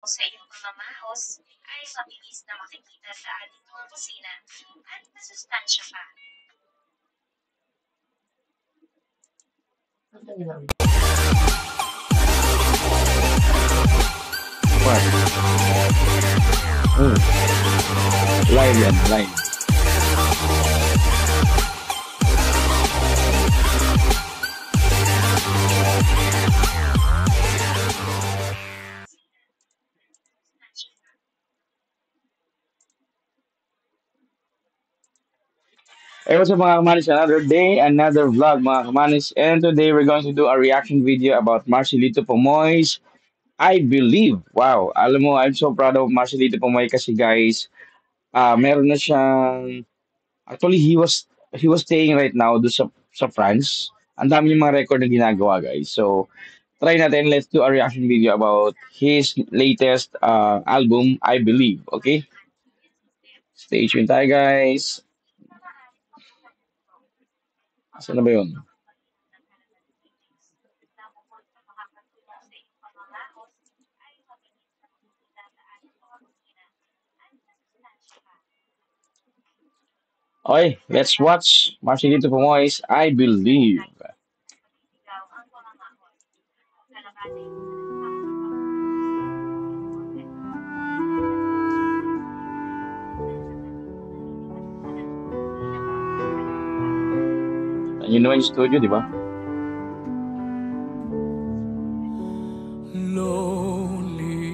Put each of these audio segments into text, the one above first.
sa iyong pamamaos ay mabilis na makikita sa ating mga kusina at masustansya pa. What? Hmm. Live yan, live. Hey, what's up mga kamanis? Another day, another vlog mga kamanis. And today we're going to do a reaction video about Marcelito Pomoy's I Believe. Wow, alam mo, I'm so proud of Marcelito Pomoy kasi guys, meron na siyang, actually he was staying right now do sa France. Ang dami yung mga record na ginagawa guys. So, try natin, let's do a reaction video about his latest album, I Believe. Okay? Stay tuned tayo guys. Saan na ba yun? Okay, let's watch Marcelito Pomoy's I Believe. Yun naman yung studio, di ba? Lonely,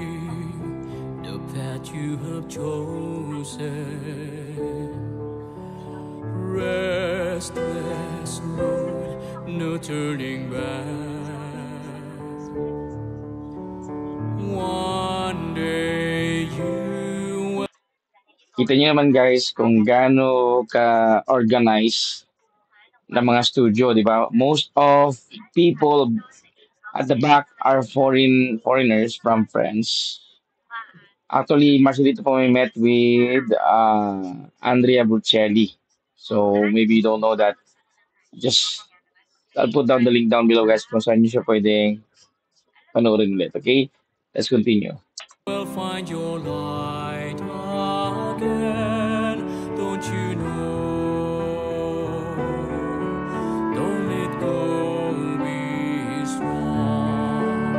the path you have chosen. Restless road, no turning back. One day you will. Kita niyo naman guys kung gaano ka-organized na mga studio, di ba? Most of people at the back are foreigners from France. Actually, Marcelito po may met with Andrea Bocelli. So, maybe you don't know that. Just, I'll put down the link down below guys kung saan nyo siya pwedeng panoorin ulit. Okay? Let's continue. Will find your light again, don't you know? Don't let go, be strong.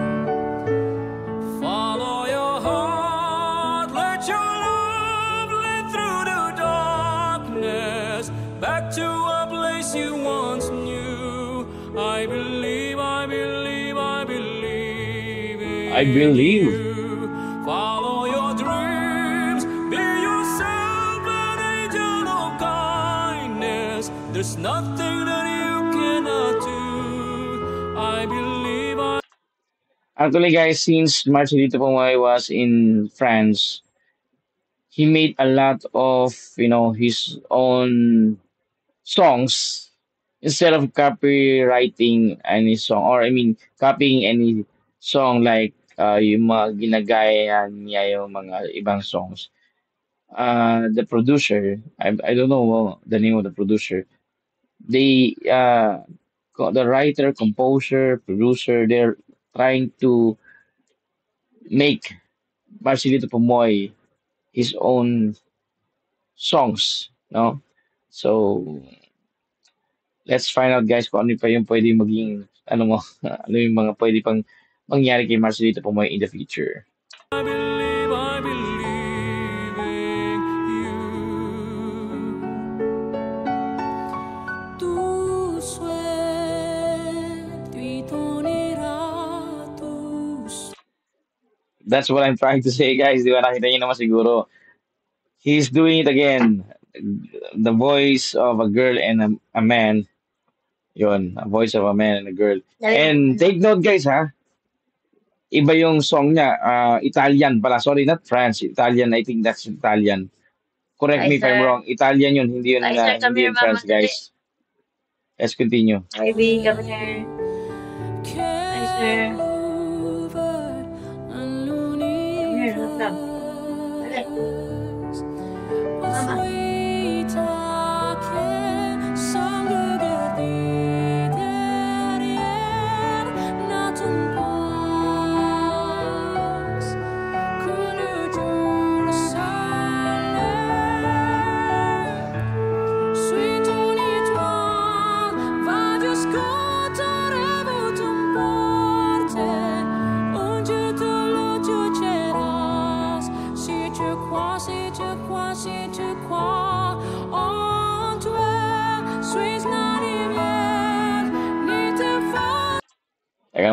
Follow your heart, let your love lead through the darkness, back to a place you once knew. I believe, I believe, I believe in I believe. you. Follow your dreams, be yourself, an angel of kindness. There's nothing that you cannot do. I believe I. Actually guys, since Marcelito Pomoy was in France, he made a lot of, his own songs instead of copywriting any song, or I mean copying any song like yung mga ginagaya niya yung mga ibang songs. The producer, I don't know the name of the producer. They the writer, composer, producer, they're trying to make Marcelito Pomoy his own songs, no? So let's find out guys kung ano pa yung pwede maging ano mo, ano yung mga pwede pang mangyari kay Marcelito Pomoy in the future. I believe in you. Tu sueño tu. That's what I'm trying to say guys, di ba? Nakita niyo naman siguro. He's doing it again. The voice of a girl and a man. Yun, a voice of a man and a girl. And take note guys ha, iba yung song niya, Italian pala. Sorry, not France. Italian, I think that's Italian. Correct Hi, me if I'm sir. wrong. Italian yun, Hi, sir. Come hindi here, yun mama, France, today. guys. Let's continue. Hi, B. Come here. Hi, sir. Come here. Look up. Dali. Mama.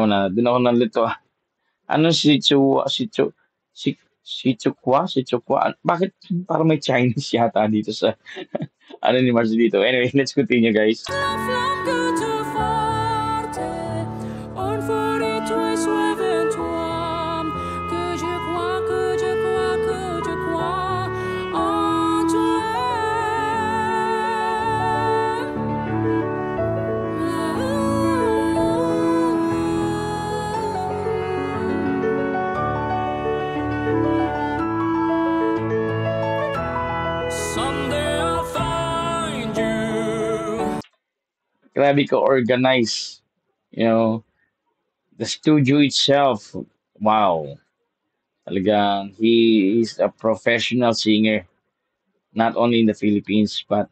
mo na, doon ako nalito. Ano si Chu, si, si Chukwa? Bakit parang may Chinese yata dito sa ano ni Marcelito? Anyway, let's continue, guys. La flamme forte, on ferait toi suivant toi, que je crois, que je crois, que je crois en toi. Someday I'll find you. Grabe ka organize. You know, the studio itself, wow. Talagang he is a professional singer, not only in the Philippines, but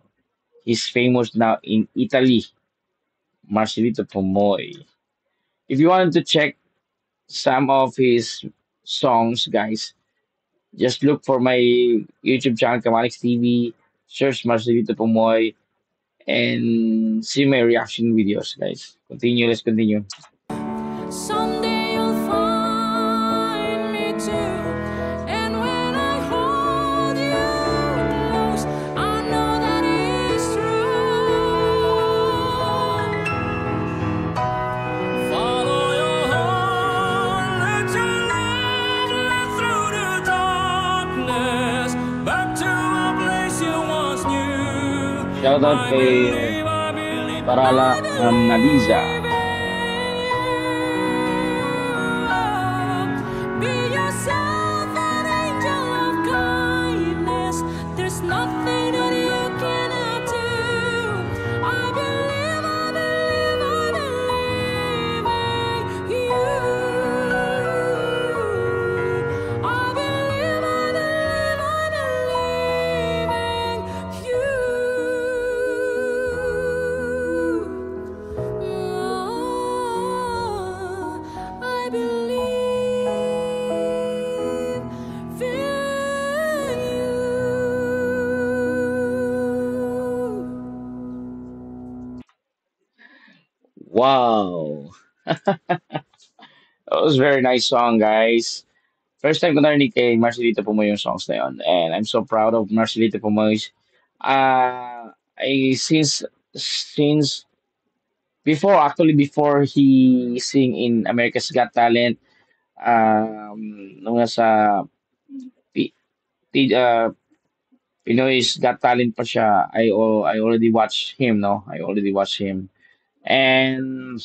he's famous now in Italy. Marcelito Pomoy. If you wanted to check some of his songs, guys, just look for my YouTube channel, Kamalix TV, search Marcelito Pomoy, and see my reaction videos, guys. Continue, let's continue. Someday you'll find me too. And when I hold you close, I know that it's true. Follow your heart, let your love lead through the darkness, back to a place you once knew. Shoutout I kay believe, I believe, Parala I believe Nadiza. in you. Be yourself, an angel of kindness. There's nothing that you cannot do. I believe, I believe, I believe in you. I believe, I believe, I believe in you. I believe in you. Wow. That was a very nice song, guys. First time ko narinig kay Marcelito Pumoy yung songs na yun. And I'm so proud of Marcelito Pumoy. Since before, actually before he sing in America's Got Talent, nung nasa P, Pinoy's Got Talent pa siya, I already watched him, no? I already watched him. And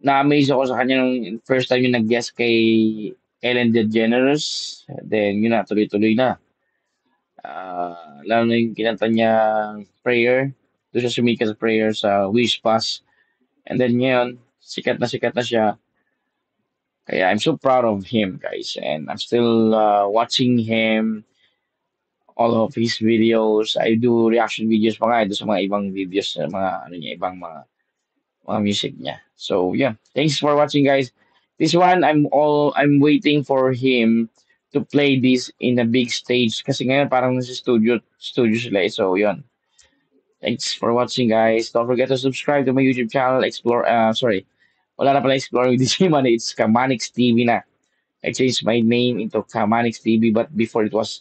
na-amaze ako sa kanya nung first time yung nag-guest kay Ellen DeGeneres. Then, yun na, tuloy-tuloy na. Lalo na yung kinanta niya prayer. Doon siya sumikat sa prayer sa Wish Pass. And then ngayon, sikat na siya. Kaya I'm so proud of him, guys. And I'm still watching him, all of his videos. I do reaction videos pa nga doon sa mga ibang videos, sa mga ano niya, ibang mga music niya. So yeah, thanks for watching, guys. This one I'm waiting for him to play this in a big stage kasi ngayon parang nasa studio sila eh. So yun. Thanks for watching, guys. Don't forget to subscribe to my YouTube channel. Wala na pala Exploring with DJ Money. It's Kamanix TV na. I changed my name into Kamanix TV, but before it was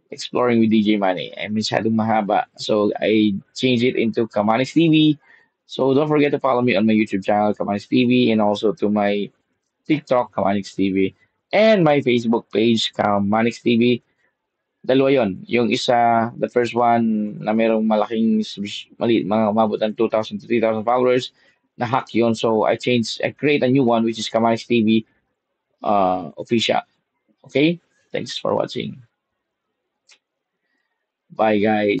Exploring with DJ Money. I'm masyadong mahaba. So I changed it into Kamanix TV. So don't forget to follow me on my YouTube channel, Kamanix TV, and also to my TikTok, Kamanix TV, and my Facebook page, Kamanix TV. Dalawa yon. Yung isa, the first one na merong malaking mga umabot ng 2,000 to 3,000 followers, na hack yun. So I create a new one which is Kamanix TV official. Okay? Thanks for watching. Bye, guys.